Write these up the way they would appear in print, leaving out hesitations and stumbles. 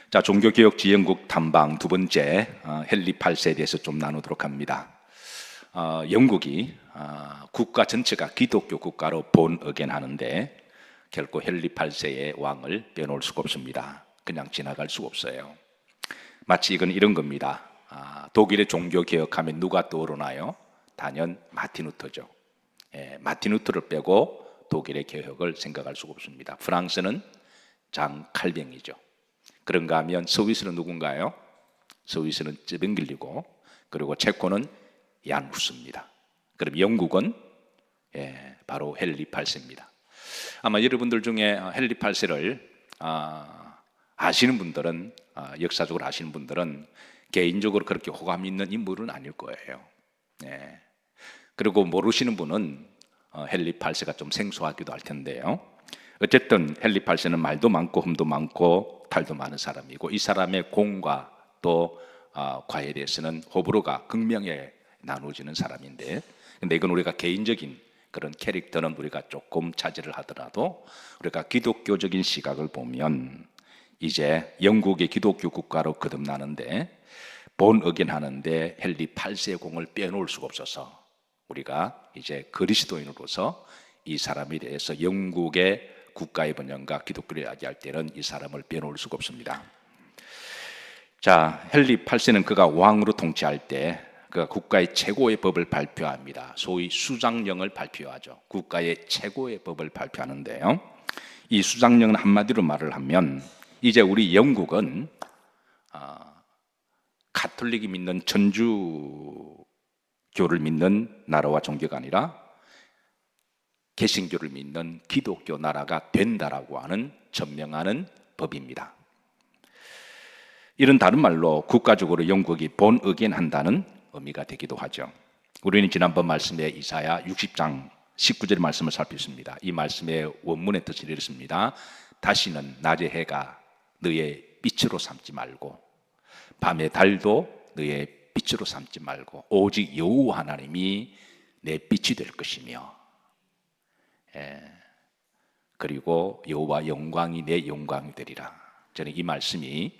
자, 종교개혁 지원국 탐방 두 번째 헨리 8세에 대해서 좀 나누도록 합니다. 영국이 국가 전체가 기독교 국가로 본의견하는데 결코 헨리 8세의 왕을 빼놓을 수가 없습니다. 그냥 지나갈 수가 없어요. 마치 이건 이런 겁니다. 독일의 종교개혁하면 누가 떠오르나요? 단연 마틴 루터죠. 마틴 루터를 빼고 독일의 개혁을 생각할 수가 없습니다. 프랑스는 장 칼뱅이죠. 그런가 하면 스위스는 누군가요? 스위스는 쯔뱅길리고, 그리고 체코는 얀 후스입니다. 그럼 영국은 바로 헨리 8세입니다. 아마 여러분들 중에 헨리 8세를 아시는 분들은, 역사적으로 아시는 분들은 개인적으로 그렇게 호감 있는 인물은 아닐 거예요. 그리고 모르시는 분은 헨리 8세가 좀 생소하기도 할 텐데요. 어쨌든 헨리 8세는 말도 많고 흠도 많고 탈도 많은 사람이고, 이 사람의 공과 또 과에 대해서는 호불호가 극명하게 나누어지는 사람인데, 근데 이건 우리가 개인적인 그런 캐릭터는 우리가 조금 차지를 하더라도 우리가 기독교적인 시각을 보면 이제 영국의 기독교 국가로 거듭나는데 본의견하는데 헨리 8세의 공을 빼놓을 수가 없어서 우리가 이제 그리스도인으로서 이 사람에 대해서 영국의 국가의 번영과 기독교를 이야기할 때는 이 사람을 빼놓을 수가 없습니다. 자, 헨리 8세는 그가 왕으로 통치할 때 그가 국가의 최고의 법을 발표합니다. 소위 수장령을 발표하죠. 국가의 최고의 법을 발표하는데요. 이 수장령은 한마디로 말을 하면 이제 우리 영국은 가톨릭이 믿는 천주교를 믿는 나라와 종교가 아니라 개신교를 믿는 기독교 나라가 된다라고 하는 전명하는 법입니다. 이런 다른 말로 국가적으로 영국이 본의견한다는 의미가 되기도 하죠. 우리는 지난번 말씀에 이사야 60장 19절 말씀을 살폈습니다. 이 말씀의 원문의 뜻을 이렇습니다. 다시는 낮의 해가 너의 빛으로 삼지 말고 밤의 달도 너의 빛으로 삼지 말고 오직 여호와 하나님이 내 빛이 될 것이며, 그리고 여호와 영광이 내 영광이 되리라. 저는 이 말씀이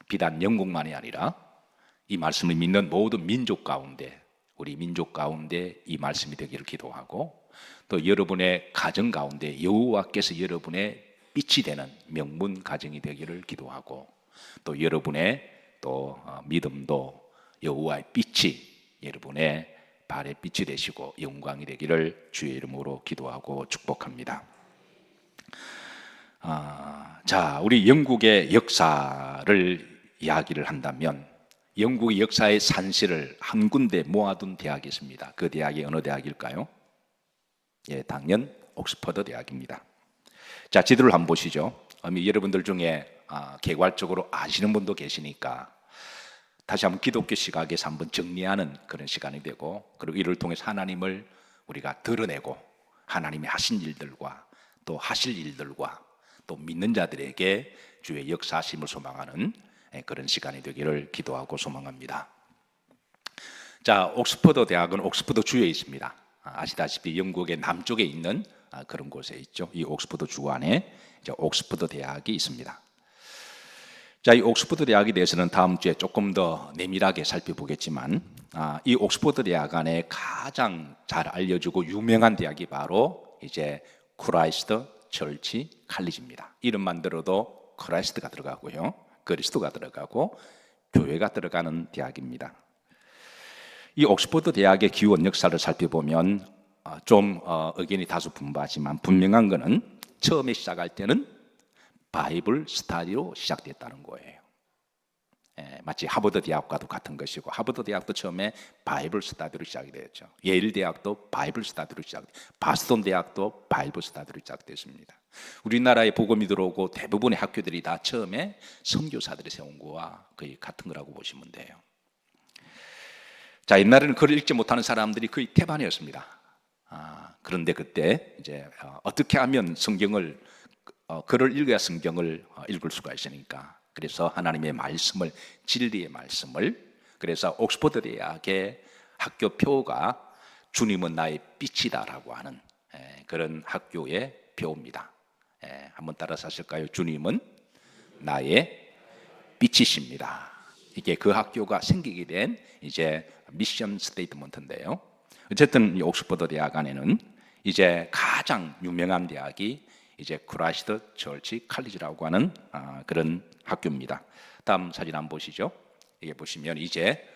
비단 영국만이 아니라 이 말씀을 믿는 모든 민족 가운데, 우리 민족 가운데 이 말씀이 되기를 기도하고, 또 여러분의 가정 가운데 여호와께서 여러분의 빛이 되는 명문 가정이 되기를 기도하고, 또 여러분의 또 믿음도 여호와의 빛이 여러분의 발의 빛이 되시고 영광이 되기를 주의 이름으로 기도하고 축복합니다. 자, 우리 영국의 역사를 이야기를 한다면 영국의 역사의 산실을 한 군데 모아둔 대학이 있습니다. 그 대학이 어느 대학일까요? 당연 옥스퍼드 대학입니다. 자, 지도를 한번 보시죠. 여러분들 중에 개괄적으로 아시는 분도 계시니까 다시 한번 기독교 시각에서 한번 정리하는 그런 시간이 되고, 그리고 이를 통해서 하나님을 우리가 드러내고 하나님이 하신 일들과 또 하실 일들과 또 믿는 자들에게 주의 역사하심을 소망하는 그런 시간이 되기를 기도하고 소망합니다. 자, 옥스퍼드 대학은 옥스퍼드 주에 있습니다. 아시다시피 영국의 남쪽에 있는 그런 곳에 있죠. 이 옥스퍼드 주 안에 이제 옥스퍼드 대학이 있습니다. 자, 이 옥스퍼드 대학에 대해서는 다음 주에 조금 더 내밀하게 살펴보겠지만, 이 옥스퍼드 대학 안에 가장 잘 알려지고 유명한 대학이 바로 이제 크라이스트 처치 칼리지입니다. 이름만 들어도 크라이스트가 들어가고요, 그리스도가 들어가고 교회가 들어가는 대학입니다. 이 옥스퍼드 대학의 기원 역사를 살펴보면 좀 의견이 다소 분분하지만 분명한 것은 처음에 시작할 때는 바이블 스터디로 시작됐다는 거예요. 마치 하버드 대학과도 같은 것이고, 하버드 대학도 처음에 바이블 스터디로 시작이 되었죠. 예일 대학도 바이블 스터디로 바스턴 대학도 바이블 스터디로 시작됐습니다. 우리나라에 복음이 들어오고 대부분의 학교들이 다 처음에 선교사들이 세운 거와 거의 같은 거라고 보시면 돼요. 자, 옛날에는 글을 읽지 못하는 사람들이 거의 태반이었습니다. 그런데 그때 이제 어떻게 하면 성경을 글을 읽어야 성경을 읽을 수가 있으니까, 그래서 하나님의 말씀을, 진리의 말씀을, 그래서 옥스퍼드 대학의 학교 표가 주님은 나의 빛이다라고 하는 그런 학교의 표입니다. 한번 따라서 하실까요? 주님은 나의 빛이십니다. 이게 그 학교가 생기게 된 이제 미션 스테이트먼트인데요. 어쨌든 이 옥스퍼드 대학 안에는 이제 가장 유명한 대학이 이제 크라이스트 처치 칼리지라고 하는 그런 학교입니다. 다음 사진 한번 보시죠. 이게 보시면 이제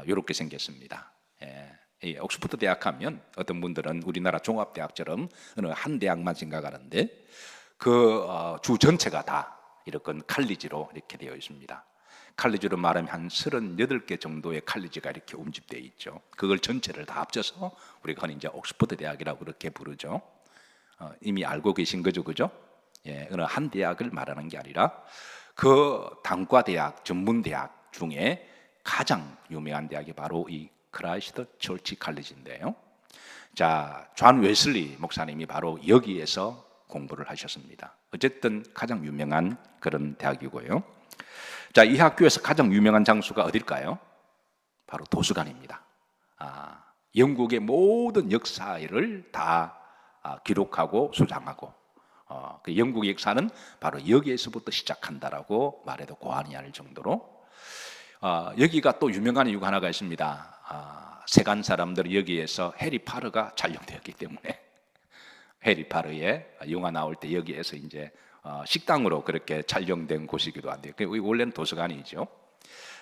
이렇게 생겼습니다. 이 옥스퍼드 대학 하면 어떤 분들은 우리나라 종합대학처럼 어느 한 대학만 생각하는데 그 주 전체가 다 이렇게 칼리지로 이렇게 되어 있습니다. 칼리지로 말하면 한 38개 정도의 칼리지가 이렇게 운집되어 있죠. 그걸 전체를 다 합쳐서 우리가 흔히 이제 옥스퍼드 대학이라고 그렇게 부르죠. 이미 알고 계신 거죠, 그죠? 예, 어느 한 대학을 말하는 게 아니라 그 단과대학, 전문대학 중에 가장 유명한 대학이 바로 이 크라이스트 처치 칼리지인데요. 자, 존 웨슬리 목사님이 바로 여기에서 공부를 하셨습니다. 어쨌든 가장 유명한 그런 대학이고요. 자, 이 학교에서 가장 유명한 장소가 어딜까요? 바로 도서관입니다. 영국의 모든 역사를 다 기록하고 수장하고 그 영국의 역사는 바로 여기에서부터 시작한다라고 말해도 과언이 아닐 정도로 여기가 또 유명한 이유가 하나가 있습니다. 세간 사람들이 여기에서 해리 파러가 촬영되었기 때문에 해리 파러의 영화 나올 때 여기에서 이제 식당으로 그렇게 촬영된 곳이기도 한데요. 원래는 도서관이죠.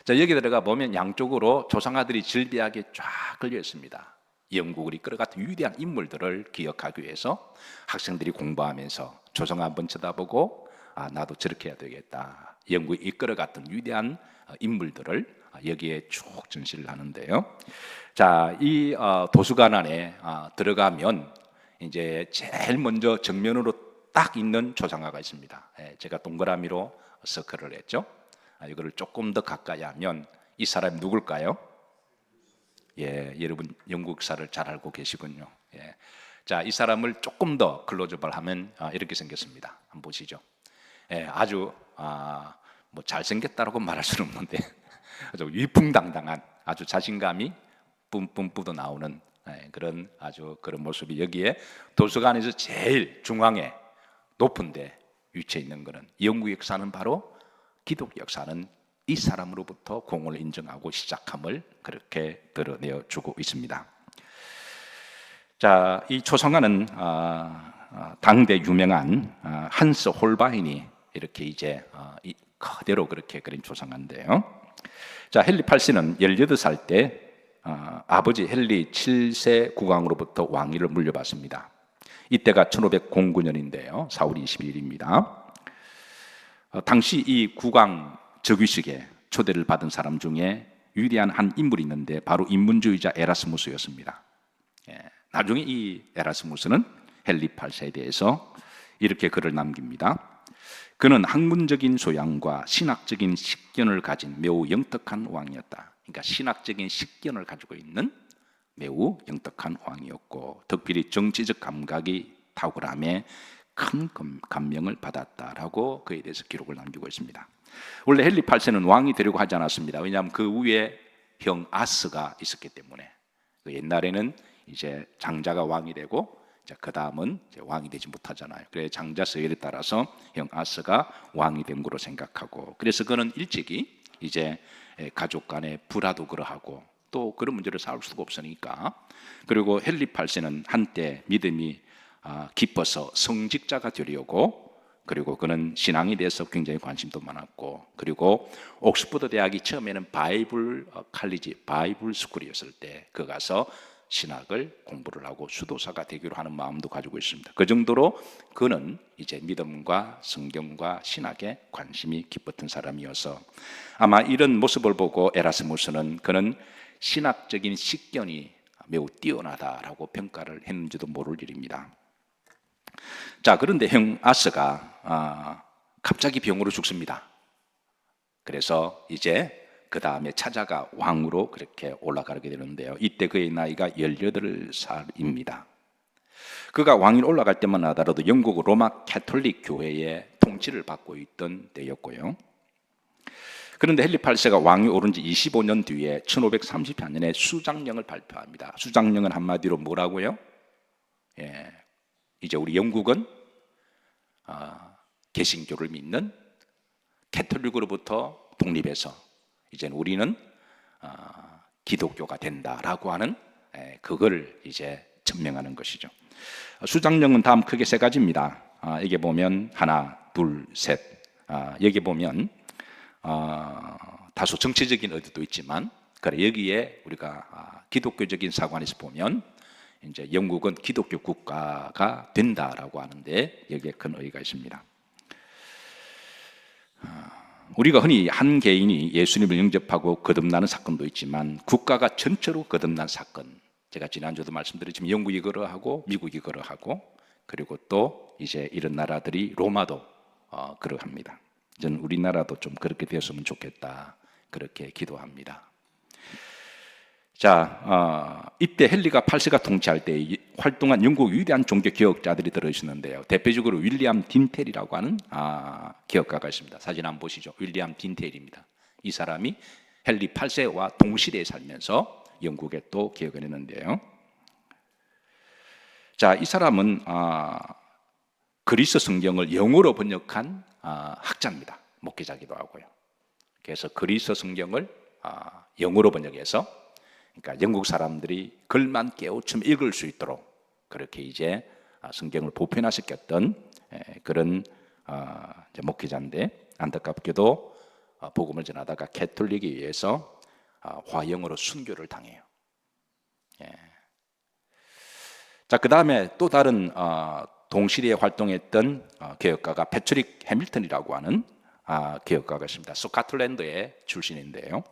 자, 여기 들어가 보면 양쪽으로 조상아들이 질비하게 쫙 걸려 있습니다. 영국을 이끌어갔던 위대한 인물들을 기억하기 위해서 학생들이 공부하면서 조상 한번 쳐다보고 나도 저렇게 해야 되겠다. 영국을 이끌어갔던 위대한 인물들을 여기에 쭉 전시를 하는데요. 자, 이 도서관 안에 들어가면 이제 제일 먼저 정면으로 딱 있는 초상화가 있습니다. 제가 동그라미로 서클을 했죠. 이거를 조금 더 가까이 하면 이 사람이 누굴까요? 예, 여러분 영국사를 잘 알고 계시군요. 예. 자, 이 사람을 조금 더 클로즈업을 하면 이렇게 생겼습니다. 한번 보시죠. 예, 아주 뭐 잘생겼다라고 말할 수는 없는데 아주 위풍당당한 아주 자신감이 뿜뿜 나오는 그런 아주 그런 모습이 여기에 도서관에서 제일 중앙에 높은데 위치해 있는 것은 영국 역사는 바로 기독 역사는 이 사람으로부터 공을 인정하고 시작함을 그렇게 드러내어 주고 있습니다. 자, 이 초상화는 당대 유명한 한스 홀바인이 이렇게 이제 그대로 그렇게 그린 초상화인데요. 자, 헨리 8세는 18살 때 아버지 헨리 7세 국왕으로부터 왕위를 물려받습니다. 이때가 1509년인데요. 4월 22일입니다. 당시 이 국왕 즉위식에 초대를 받은 사람 중에 위대한 한 인물이 있는데 바로 인문주의자 에라스무스였습니다. 나중에 이 에라스무스는 헨리 8세에 대해서 이렇게 글을 남깁니다. 그는 학문적인 소양과 신학적인 식견을 가진 매우 영특한 왕이었다. 그러니까 신학적인 식견을 가지고 있는 매우 영특한 왕이었고 특별히 정치적 감각이 탁월함에 큰 감명을 받았다라고 그에 대해서 기록을 남기고 있습니다. 원래 헨리 8세는 왕이 되려고 하지 않았습니다. 왜냐하면 그 위에 형 아스가 있었기 때문에 옛날에는 이제 장자가 왕이 되고 그 다음은 왕이 되지 못하잖아요. 그래서 장자 서열에 따라서 형 아스가 왕이 된 거로 생각하고 그래서 그는 일찍이 이제 가족 간의 불화도 그러하고 또 그런 문제를 쌓을 수가 없으니까 그리고 헨리 8세는 한때 믿음이 깊어서 성직자가 되려고 그리고 그는 신앙에 대해서 굉장히 관심도 많았고 그리고 옥스퍼드 대학이 처음에는 바이블 칼리지 바이블 스쿨이었을 때 그 가서 신학을 공부를 하고 수도사가 되기로 하는 마음도 가지고 있습니다. 그 정도로 그는 이제 믿음과 성경과 신학에 관심이 깊었던 사람이어서 아마 이런 모습을 보고 에라스무스는 그는 신학적인 식견이 매우 뛰어나다라고 평가를 했는지도 모를 일입니다. 자, 그런데 형 아스가 갑자기 병으로 죽습니다. 그래서 이제 그 다음에 차자가 왕으로 그렇게 올라가게 되는데요. 이때 그의 나이가 18살입니다. 그가 왕위로 올라갈 때만 하더라도 영국 로마 캐톨릭 교회의 통치를 받고 있던 때였고요. 그런데 헨리 8세가 왕위 오른 지 25년 뒤에 1534년에 수장령을 발표합니다. 수장령은 한마디로 뭐라고요? 이제 우리 영국은 개신교를 믿는 캐톨릭으로부터 독립해서 이제 우리는 기독교가 된다라고 하는 그걸 이제 증명하는 것이죠. 수장령은 다음 크게 세 가지입니다. 여기 보면 하나, 둘, 셋. 여기 보면 다소 정치적인 의도도 있지만, 그래 여기에 우리가 기독교적인 사관에서 보면 이제 영국은 기독교 국가가 된다라고 하는데 여기에 큰 의의가 있습니다. 우리가 흔히 한 개인이 예수님을 영접하고 거듭나는 사건도 있지만 국가가 전체로 거듭난 사건, 제가 지난주도 말씀드렸지만 영국이 그러하고 미국이 그러하고 그리고 또 이제 이런 나라들이 로마도 그러합니다. 저는 우리나라도 좀 그렇게 되었으면 좋겠다 그렇게 기도합니다. 자, 이때 헨리가 8세가 통치할 때 활동한 영국 위대한 종교 개혁자들이 들어있는데요. 대표적으로 윌리엄 딘텔이라고 하는 개혁가가 있습니다. 사진 한번 보시죠. 윌리엄 딘텔입니다. 이 사람이 헨리 8세와 동시대에 살면서 영국에 또 개혁을 했는데요. 자, 이 사람은 그리스 성경을 영어로 번역한 학자입니다. 목회자기도 하고요. 그래서 그리스 성경을 영어로 번역해서, 그러니까 영국 사람들이 글만 깨우쳐 읽을 수 있도록 그렇게 이제 성경을 보편화시켰던 그런 목회자인데, 안타깝게도 복음을 전하다가 캐톨릭에 의해서 화형으로 순교를 당해요. 자, 그 다음에 또 다른 동시대에 활동했던 개혁가가 패트릭 해밀턴이라고 하는 개혁가가 있습니다. 스코틀랜드의 출신인데요.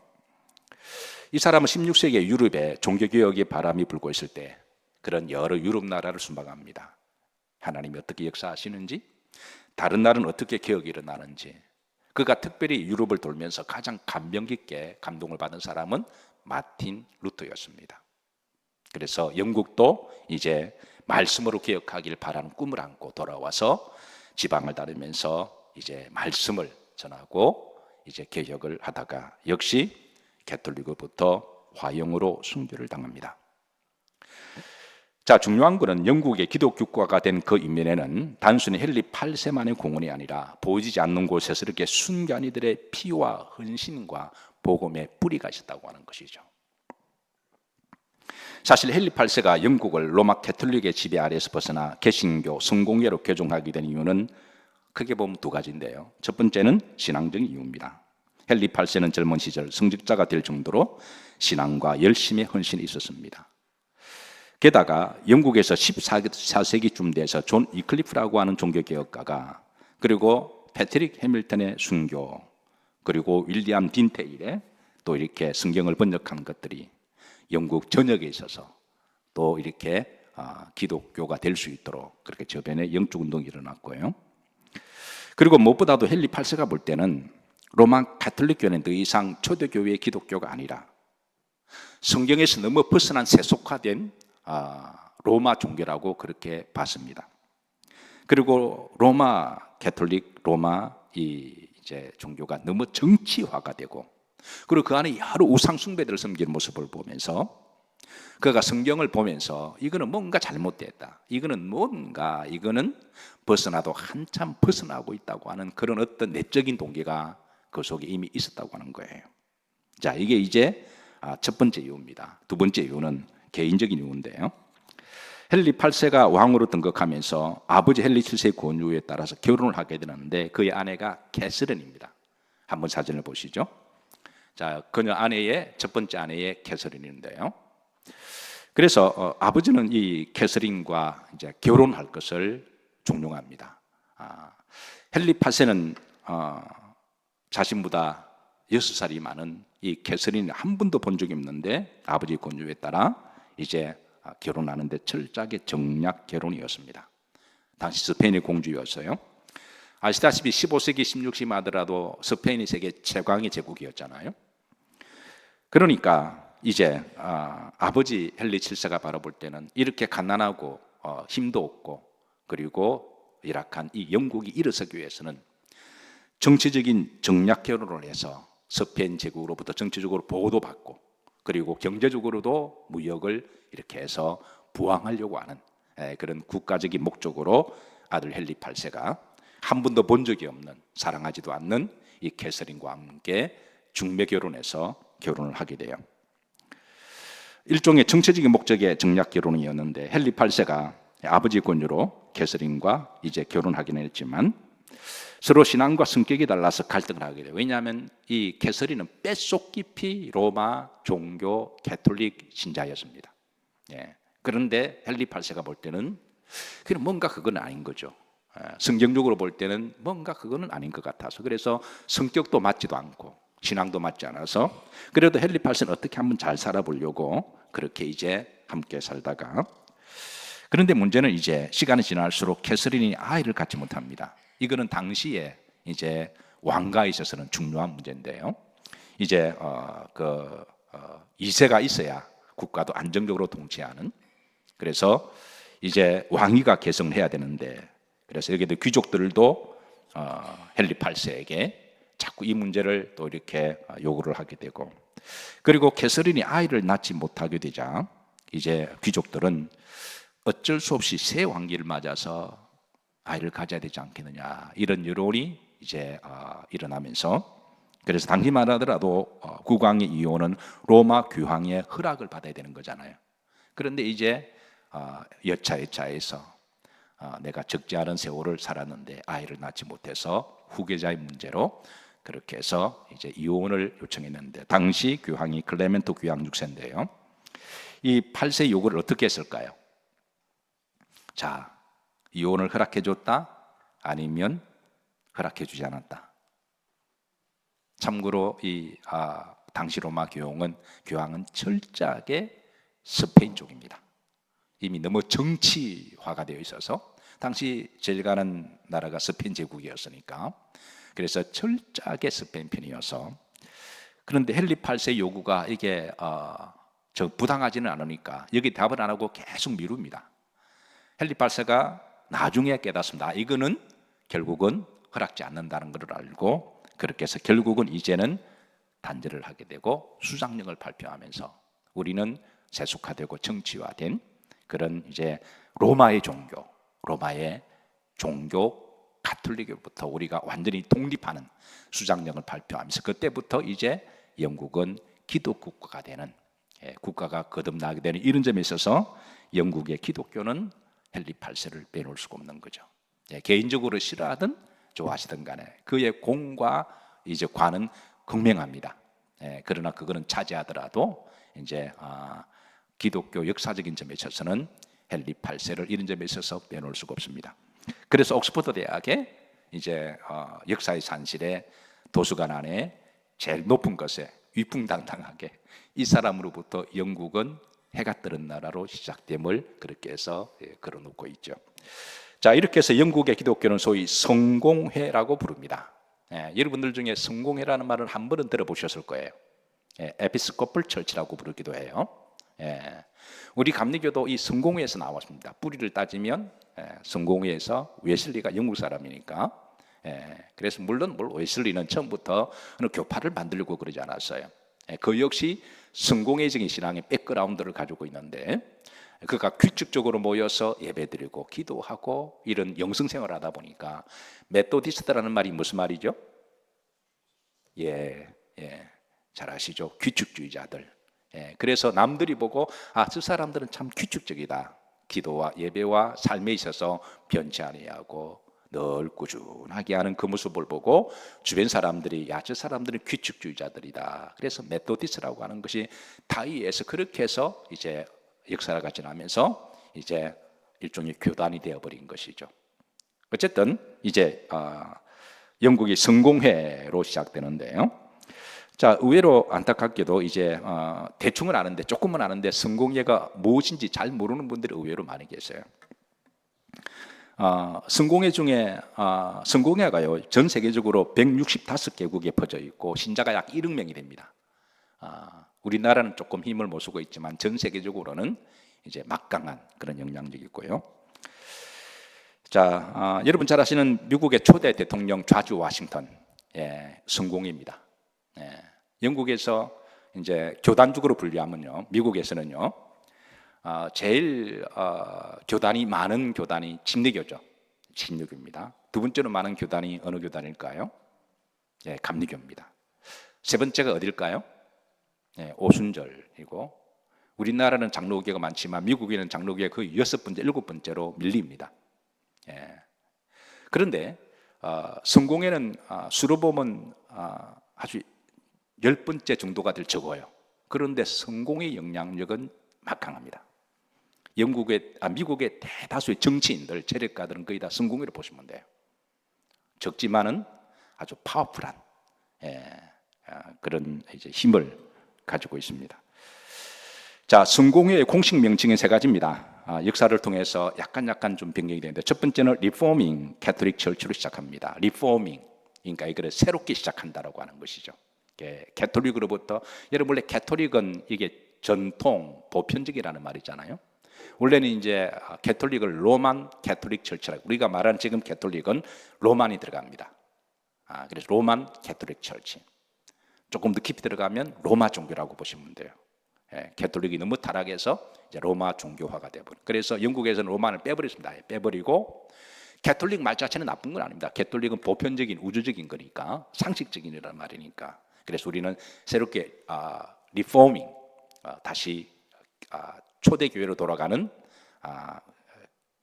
이 사람은 16세기에 유럽에 종교개혁의 바람이 불고 있을 때 그런 여러 유럽 나라를 순방합니다. 하나님이 어떻게 역사하시는지, 다른 나라는 어떻게 개혁이 일어나는지. 그가 특별히 유럽을 돌면서 가장 감명 깊게 감동을 받은 사람은 마틴 루터였습니다. 그래서 영국도 이제 말씀으로 개혁하기를 바라는 꿈을 안고 돌아와서 지방을 다니면서 이제 말씀을 전하고 이제 개혁을 하다가 역시 캐톨릭으로부터 화형으로 순교를 당합니다. 자, 중요한 것은 영국의 기독교 국가가 된 그 이면에는 단순히 헨리 8세만의 공헌이 아니라 보이지 않는 곳에서 이렇게 순교한이들의 피와 헌신과 복음의 뿌리가 있었다고 하는 것이죠. 사실 헨리 8세가 영국을 로마 캐톨릭의 지배 아래에서 벗어나 개신교, 성공회로 개종하게 된 이유는 크게 보면 두 가지인데요. 첫 번째는 신앙적인 이유입니다. 헨리 8세는 젊은 시절 성직자가 될 정도로 신앙과 열심의 헌신이 있었습니다. 게다가 영국에서 14세기쯤 돼서 존 위클리프라고 하는 종교개혁가가, 그리고 패트릭 해밀턴의 순교, 그리고 윌리엄 딘테일의 또 이렇게 성경을 번역한 것들이 영국 전역에 있어서 또 이렇게 기독교가 될 수 있도록 그렇게 저변에 영적 운동이 일어났고요. 그리고 무엇보다도 헨리 8세가 볼 때는 로마 가톨릭교는 더 이상 초대교회의 기독교가 아니라 성경에서 너무 벗어난 세속화된 로마 종교라고 그렇게 봤습니다. 그리고 로마 가톨릭, 로마 이제 종교가 너무 정치화가 되고, 그리고 그 안에 여러 우상 숭배들을 섬기는 모습을 보면서 그가 성경을 보면서 이거는 뭔가 잘못됐다, 이거는 벗어나도 한참 벗어나고 있다고 하는 그런 어떤 내적인 동기가 그 속에 이미 있었다고 하는 거예요. 자, 이게 이제 첫 번째 이유입니다. 두 번째 이유는 개인적인 이유인데요. 헨리 8세가 왕으로 등극하면서 아버지 헨리 7세의 권유에 따라서 결혼을 하게 되는데 그의 아내가 캐서린입니다. 한번 사진을 보시죠. 자, 그녀 아내의 첫 번째 아내의 캐서린인데요. 그래서 아버지는 이 캐서린과 이제 결혼할 것을 종용합니다. 헨리 8세는 자신보다 6살이 많은 이 캐서린을 한 번도 본 적이 없는데 아버지 권유에 따라 이제 결혼하는데 철저하게 정략 결혼이었습니다. 당시 스페인의 공주였어요. 아시다시피 15세기, 16세기만 하더라도 스페인이 세계 최강의 제국이었잖아요. 그러니까 이제 아버지 헨리 7세가 바라볼 때는 이렇게 가난하고 힘도 없고 그리고 열악한 이 영국이 일어서기 위해서는 정치적인 정략 결혼을 해서 스페인 제국으로부터 정치적으로 보호도 받고 그리고 경제적으로도 무역을 이렇게 해서 부황하려고 하는 그런 국가적인 목적으로 아들 헨리 8세가 한 번도 본 적이 없는, 사랑하지도 않는 이 캐서린과 함께 중매 결혼해서 결혼을 하게 돼요. 일종의 정치적인 목적의 정략 결혼이었는데 헨리 8세가 아버지 권유로 캐서린과 이제 결혼하긴 했지만 서로 신앙과 성격이 달라서 갈등을 하게 돼요. 왜냐하면 이 캐서린은 뼛속 깊이 로마 종교 캐톨릭 신자였습니다. 예. 그런데 헨리 8세가 볼 때는 그냥 뭔가 그건 아닌 거죠. 성경적으로 볼 때는 뭔가 그거는 아닌 것 같아서, 그래서 성격도 맞지도 않고 신앙도 맞지 않아서, 그래도 헨리 8세는 어떻게 한번 잘 살아보려고 그렇게 이제 함께 살다가, 그런데 문제는 이제 시간이 지날수록 캐서린이 아이를 갖지 못합니다. 이거는 당시에 이제 왕가에 있어서는 중요한 문제인데요. 이제 2세가 있어야 국가도 안정적으로 통치하는, 그래서 이제 왕위가 계승해야 되는데, 그래서 여기도 귀족들도 헨리 8세에게 자꾸 이 문제를 또 이렇게 요구를 하게 되고, 그리고 캐서린이 아이를 낳지 못하게 되자 이제 귀족들은 어쩔 수 없이 새 왕기를 맞아서 아이를 가져야 되지 않겠느냐, 이런 여론이 이제 일어나면서, 그래서 당시만 하더라도 국왕의 이혼은 로마 교황의 허락을 받아야 되는 거잖아요. 그런데 이제 여차여차해서 내가 적지 않은 세월을 살았는데 아이를 낳지 못해서 후계자의 문제로 그렇게 해서 이제 이혼을 요청했는데, 당시 교황이 클레멘토 교황 6세인데요. 이 8세 요구를 어떻게 했을까요? 자, 이혼을 허락해 줬다? 아니면 허락해 주지 않았다? 참고로 이 당시 로마 교황은 철저하게 스페인 쪽입니다. 이미 너무 정치화가 되어 있어서, 당시 제일 가는 나라가 스페인 제국이었으니까, 그래서 철저하게 스페인 편이어서. 그런데 헨리 8세 요구가 이게 부당하지는 않으니까 여기 답을 안 하고 계속 미룹니다. 헨리 8세가 나중에 깨닫습니다. 이거는 결국은 허락지 않는다는 것을 알고, 그렇게 해서 결국은 이제는 단절을 하게 되고 수장령을 발표하면서 우리는 세속화되고 정치화된 그런 이제 로마의 종교 가톨릭으로부터 우리가 완전히 독립하는 수장령을 발표하면서, 그때부터 이제 영국은 기독국가가 되는, 국가가 거듭나게 되는 이런 점에 있어서 영국의 기독교는 헨리 8세를 빼놓을 수가 없는 거죠. 개인적으로 싫어하든 좋아하시든 간에 그의 공과 이제 과는 극명합니다. 그러나 그거는 차지하더라도 이제 기독교 역사적인 점에 있어서는 헨리 8세를 이런 점에 있어서 빼놓을 수가 없습니다. 그래서 옥스퍼드 대학의 이제 역사의 산실에 도서관 안에 제일 높은 것에 위풍당당하게 이 사람으로부터 영국은 해가 뜨는 나라로 시작됨을 그렇게 해서 걸어놓고 있죠. 자, 이렇게 해서 영국의 기독교는 소위 성공회라고 부릅니다. 여러분들 중에 성공회라는 말을 한 번은 들어보셨을 거예요. 에피스코플 처치라고 부르기도 해요. 우리 감리교도 이 성공회에서 나왔습니다. 뿌리를 따지면 성공회에서 웨슬리가 영국 사람이니까, 그래서 물론 웨슬리는 처음부터 어느 교파를 만들려고 그러지 않았어요. 그 역시 성공회적인 신앙의 백그라운드를 가지고 있는데, 그가 규칙적으로 모여서 예배드리고 기도하고 이런 영성생활을 하다 보니까, 메토디스트라는 말이 무슨 말이죠? 잘 아시죠? 규칙주의자들. 그래서 남들이 보고 저 사람들은 참 규칙적이다, 기도와 예배와 삶에 있어서 변치 아니하고 늘 꾸준하게 하는 그 모습을 보고 주변 사람들이 저 사람들은 규칙주의자들이다, 그래서 메토디스라고 하는 것이 타이에서 그렇게 해서 이제 역사가 지나면서 이제 일종의 교단이 되어버린 것이죠. 어쨌든 이제 영국이 성공회로 시작되는데요. 자, 의외로 안타깝게도 이제 대충은 아는데, 조금은 아는데 성공회가 무엇인지 잘 모르는 분들이 의외로 많이 계세요. 성공회 중에 성공회가요 전 세계적으로 165개국에 퍼져 있고 신자가 약 1억 명이 됩니다. 우리나라는 조금 힘을 못 쓰고 있지만 전 세계적으로는 이제 막강한 그런 영향력이 있고요. 자, 여러분 잘 아시는 미국의 초대 대통령 조지 워싱턴, 성공회입니다. 영국에서 이제 교단적으로 분류하면요, 미국에서는요 제일 교단이 많은 교단이 침례교죠. 신유교입니다. 두 번째로 많은 교단이 어느 교단일까요? 예, 감리교입니다. 세 번째가 어딜까요? 예, 오순절이고, 우리나라는 장로교가 많지만 미국에는 장로교가 거의 6번째, 7번째로 밀립니다. 예. 그런데 성공회는 수로 보면 아주 10번째 정도가 될 적어요. 그런데 성공의 영향력은 막강합니다. 미국의 대다수의 정치인들, 재력가들은 거의 다 성공회를 보시면 돼요. 적지만은 아주 파워풀한 그런 이제 힘을 가지고 있습니다. 자, 성공회의 공식 명칭은 세 가지입니다. 역사를 통해서 약간 좀 변경이 되는데, 첫 번째는 리포밍 캐톨릭 철치로 시작합니다. 리포밍, 그러니까 이거를 새롭게 시작한다라고 하는 것이죠. 캐톨릭으로부터, 여러분 원래 캐톨릭은 이게 전통, 보편적이라는 말이잖아요. 원래는 이제 캐톨릭을 로만 캐톨릭 철치라고, 우리가 말하는 지금 캐톨릭은 로만이 들어갑니다. 그래서 로만 캐톨릭 철치. 조금 더 깊이 들어가면 로마 종교라고 보시면 돼요. 캐톨릭이 너무 타락해서 이제 로마 종교화가 되어버려. 그래서 영국에서는 로만을 빼버렸습니다. 빼버리고, 캐톨릭 말 자체는 나쁜 건 아닙니다. 캐톨릭은 보편적인 우주적인 거니까, 상식적인이라는 말이니까. 그래서 우리는 새롭게 리포밍, 다시 초대 교회로 돌아가는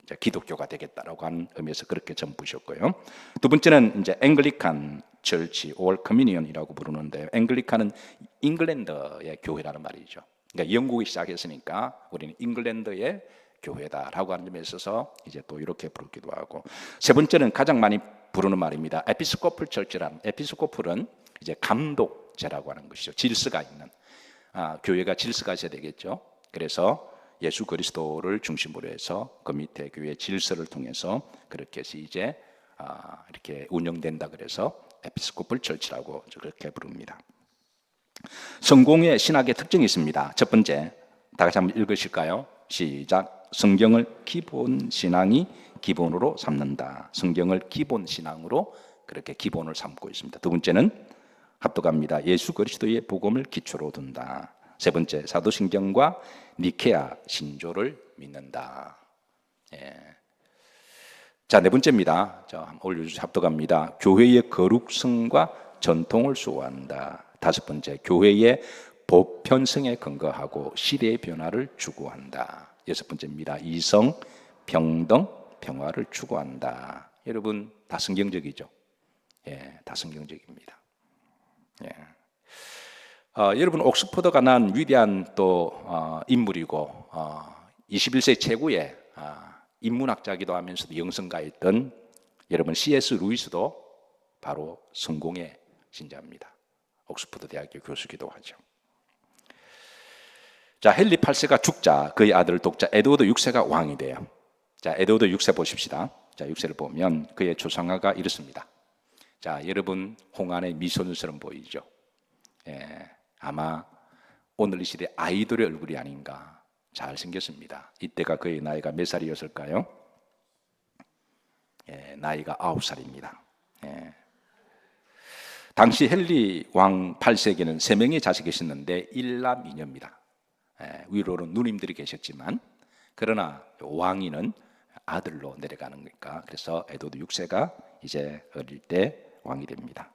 이제 기독교가 되겠다라고 하는 의미에서 그렇게 전부셨고요. 두 번째는 이제 앵글리칸 철치, 올 커뮤니언이라고 부르는데, 앵글리칸은 잉글랜드의 교회라는 말이죠. 그러니까 영국이 시작했으니까 우리는 잉글랜드의 교회다라고 하는 점에 있어서 이제 또 이렇게 부르기도 하고, 세 번째는 가장 많이 부르는 말입니다. 에피스코플 철치라는, 에피스코플은 이제 감독제라고 하는 것이죠. 질서가 있는, 교회가 질서가 있어야 되겠죠. 그래서 예수 그리스도를 중심으로 해서 그 밑에 교회 질서를 통해서 그렇게 해서 이제 이렇게 운영된다. 그래서 에피스코플 철치라고 그렇게 부릅니다. 성공의 신학의 특징이 있습니다. 첫 번째, 다 같이 한번 읽으실까요? 시작. 성경을 기본 신앙이 기본으로 삼는다. 성경을 기본 신앙으로 그렇게 기본을 삼고 있습니다. 두 번째는 합독합니다. 예수 그리스도의 복음을 기초로 둔다. 세 번째, 사도신경과 니케아 신조를 믿는다. 예. 자, 네 번째입니다. 자, 한번 올려주세요. 합독합니다. 교회의 거룩성과 전통을 수호한다. 다섯 번째, 교회의 보편성에 근거하고 시대의 변화를 추구한다. 여섯 번째입니다. 이성, 평등, 평화를 추구한다. 여러분 다 성경적이죠? 예, 다 성경적입니다. 예. 여러분 옥스퍼드가 난 위대한 또 인물이고 21세기 최고의 인문학자이기도 하면서도 영성가였던 여러분 C.S. 루이스도 바로 성공의 신자입니다. 옥스퍼드 대학교 교수기도 하죠. 자, 헨리 8세가 죽자 그의 아들 독자 에드워드 6세가 왕이 돼요. 자, 에드워드 6세 보십시다. 자, 6세를 보면 그의 초상화가 이렇습니다. 자, 여러분 홍안의 미소년처럼 보이죠? 예, 아마 오늘 이 시대 아이돌의 얼굴이 아닌가. 잘생겼습니다. 이때가 그의 나이가 몇 살이었을까요? 예, 나이가 9살입니다. 예. 당시 헨리 왕 8세에게는 3명의 자식이 있었는데 1남 2녀입니다. 예, 위로는 누님들이 계셨지만, 그러나 왕위는 아들로 내려가는 거니까, 그래서 에드워드 6세가 이제 어릴 때 왕이 됩니다.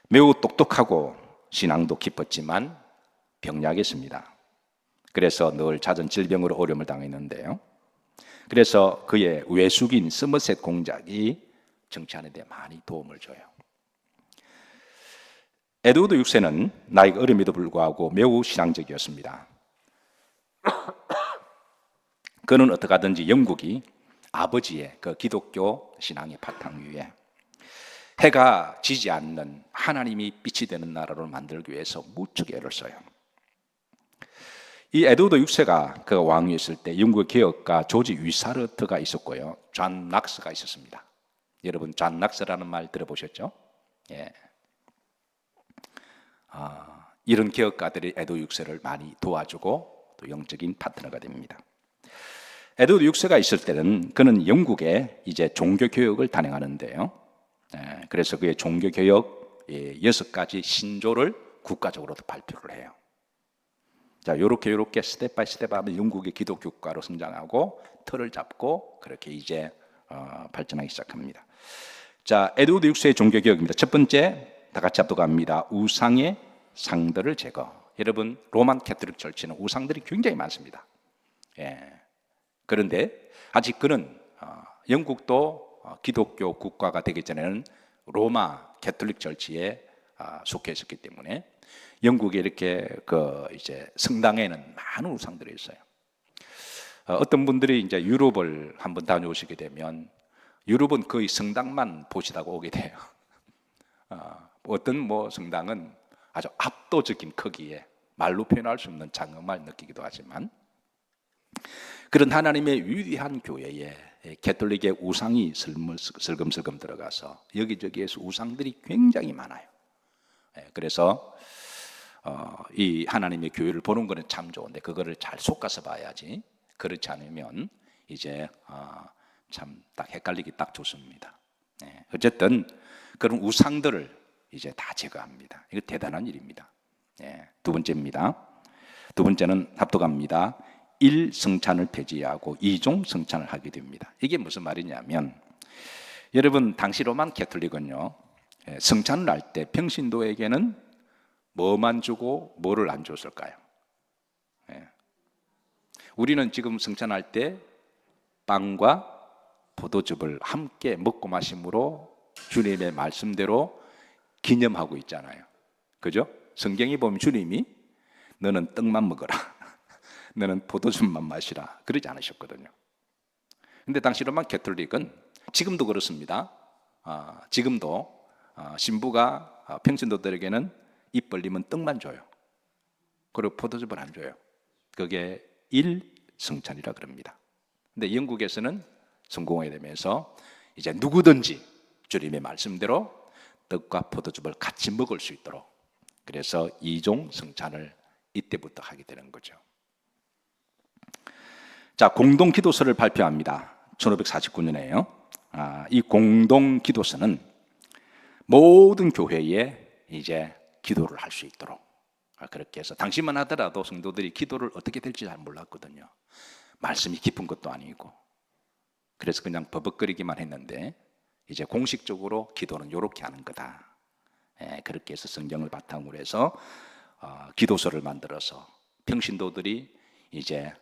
매우 똑똑하고 신앙도 깊었지만 병약했습니다. 그래서 늘 잦은 질병으로 어려움을 당했는데요. 그래서 그의 외숙인 서머셋 공작이 정치하는 데 많이 도움을 줘요. 에드워드 6세는 나이가 어림에도 불구하고 매우 신앙적이었습니다. 그는 어떻게 하든지 영국이 아버지의 그 기독교 신앙의 바탕 위에 해가 지지 않는 하나님이 빛이 되는 나라로 만들기 위해서 무척 애를 써요. 이 에드워드 6세가 그 왕위였을 때 영국 개혁가 조지 위사르트가 있었고요, 존 낙스가 있었습니다. 여러분 존 낙스라는 말 들어보셨죠? 예. 이런 개혁가들이 에드워드 6세를 많이 도와주고 또 영적인 파트너가 됩니다. 에드워드 6세가 있을 때는 그는 영국의 이제 종교 개혁을 단행하는데요. 그래서 그의 종교 개혁 6가지 신조를 국가적으로도 발표를 해요. 자, 요렇게 스텝 바이 스텝 하면 영국의 기독교 국가로 성장하고 틀을 잡고 그렇게 이제 발전하기 시작합니다. 자, 에드워드 6세의 종교개혁입니다. 첫 번째, 다 같이 합독합니다. 우상의 상들을 제거. 여러분, 로만 캐톨릭 철치는 우상들이 굉장히 많습니다. 그런데 아직 그는 영국도 기독교 국가가 되기 전에는 로마 캐톨릭 철치에 속해 있었기 때문에 영국에 이렇게 이제 성당에는 많은 우상들이 있어요. 어떤 분들이 이제 유럽을 한번 다녀오시게 되면 유럽은 거의 성당만 보시다가 오게 돼요. 어떤 성당은 아주 압도적인 크기에 말로 표현할 수 없는 장엄을 느끼기도 하지만 그런 하나님의 위대한 교회에 캐톨릭의 우상이 슬금슬금 들어가서 여기저기에서 우상들이 굉장히 많아요. 그래서 이 하나님의 교회를 보는 거는 참 좋은데 그거를 잘 속아서 봐야지. 그렇지 않으면 이제 참 딱 헷갈리기 딱 좋습니다. 어쨌든 그런 우상들을 이제 다 제거합니다. 이거 대단한 일입니다. 두 번째입니다. 두 번째는 합독합니다. 1성찬을 폐지하고 2종 성찬을 하게 됩니다. 이게 무슨 말이냐면 여러분 당시 로만 캐톨릭은요 성찬을 할 때 평신도에게는 뭐만 주고 뭐를 안 줬을까요? 우리는 지금 성찬할 때 빵과 포도즙을 함께 먹고 마심으로 주님의 말씀대로 기념하고 있잖아요. 그죠? 성경에 보면 주님이 너는 떡만 먹어라. 너는 포도즙만 마시라. 그러지 않으셨거든요. 근데 당시 로마 캐톨릭은 지금도 그렇습니다. 지금도 신부가 평신도들에게는 입 벌리면 떡만 줘요. 그리고 포도즙을 안 줘요. 그게 1성찬이라 그럽니다. 근데 영국에서는 성공하게 되면서 이제 누구든지 주님의 말씀대로 떡과 포도즙을 같이 먹을 수 있도록 그래서 2종 성찬을 이때부터 하게 되는 거죠. 자, 공동 기도서를 발표합니다. 1549년에요. 이 공동 기도서는 모든 교회에 이제 기도를 할 수 있도록 그렇게 해서 당시만 하더라도 성도들이 기도를 어떻게 될지 잘 몰랐거든요. 말씀이 깊은 것도 아니고 그래서 그냥 버벅거리기만 했는데 이제 공식적으로 기도는 이렇게 하는 거다. 그렇게 해서 성경을 바탕으로 해서 기도서를 만들어서 평신도들이 이제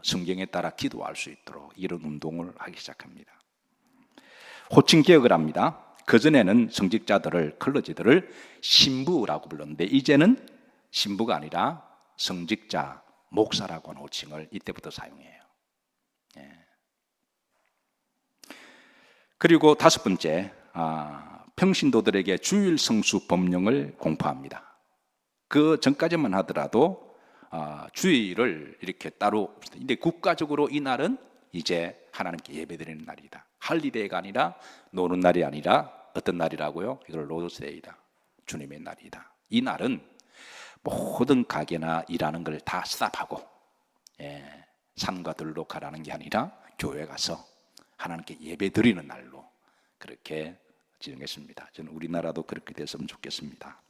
성경에 따라 기도할 수 있도록 이런 운동을 하기 시작합니다. 호칭 개혁을 합니다. 그전에는 성직자들을 클러지들을 신부라고 불렀는데 이제는 신부가 아니라 성직자, 목사라고 하는 호칭을 이때부터 사용해요. 그리고 다섯 번째, 평신도들에게 주일 성수 법령을 공포합니다. 그 전까지만 하더라도 주일을 이렇게 따로, 근데 국가적으로 이 날은 이제 하나님께 예배드리는 날이다. 할리데이가 아니라 노는 날이 아니라 어떤 날이라고요? 이걸 로드스데이다. 주님의 날이다. 이 날은 모든 가게나 일하는 걸 다 스탑하고 산과 들로 가라는 게 아니라 교회 가서 하나님께 예배 드리는 날로 그렇게 지정했습니다. 저는 우리나라도 그렇게 됐으면 좋겠습니다.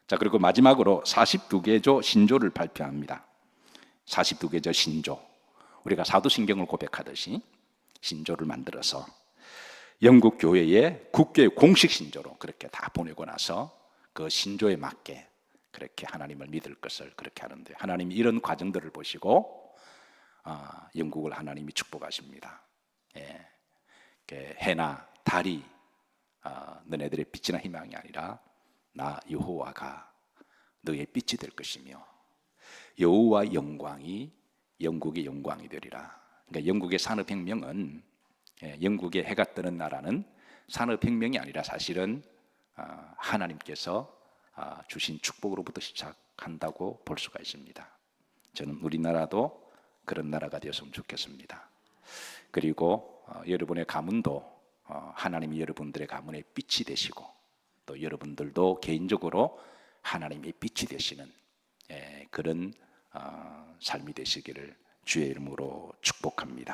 자, 그리고 마지막으로 42개조 신조를 발표합니다. 42개조 신조. 우리가 사도신경을 고백하듯이 신조를 만들어서 영국 교회의 국교의 공식 신조로 그렇게 다 보내고 나서 그 신조에 맞게 그렇게 하나님을 믿을 것을 그렇게 하는데 하나님이 이런 과정들을 보시고 영국을 하나님이 축복하십니다. 해나 달이 너네들의 빛이나 희망이 아니라 나 여호와가 너의 빛이 될 것이며 여호와 영광이 영국의 영광이 되리라. 그러니까 영국의 산업혁명은 영국의 해가 뜨는 나라는 산업혁명이 아니라 사실은 하나님께서 주신 축복으로부터 시작한다고 볼 수가 있습니다. 저는 우리나라도 그런 나라가 되었으면 좋겠습니다. 그리고 여러분의 가문도 하나님이 여러분들의 가문의 빛이 되시고 또 여러분들도 개인적으로 하나님의 빛이 되시는 그런 삶이 되시기를 주의 이름으로 축복합니다.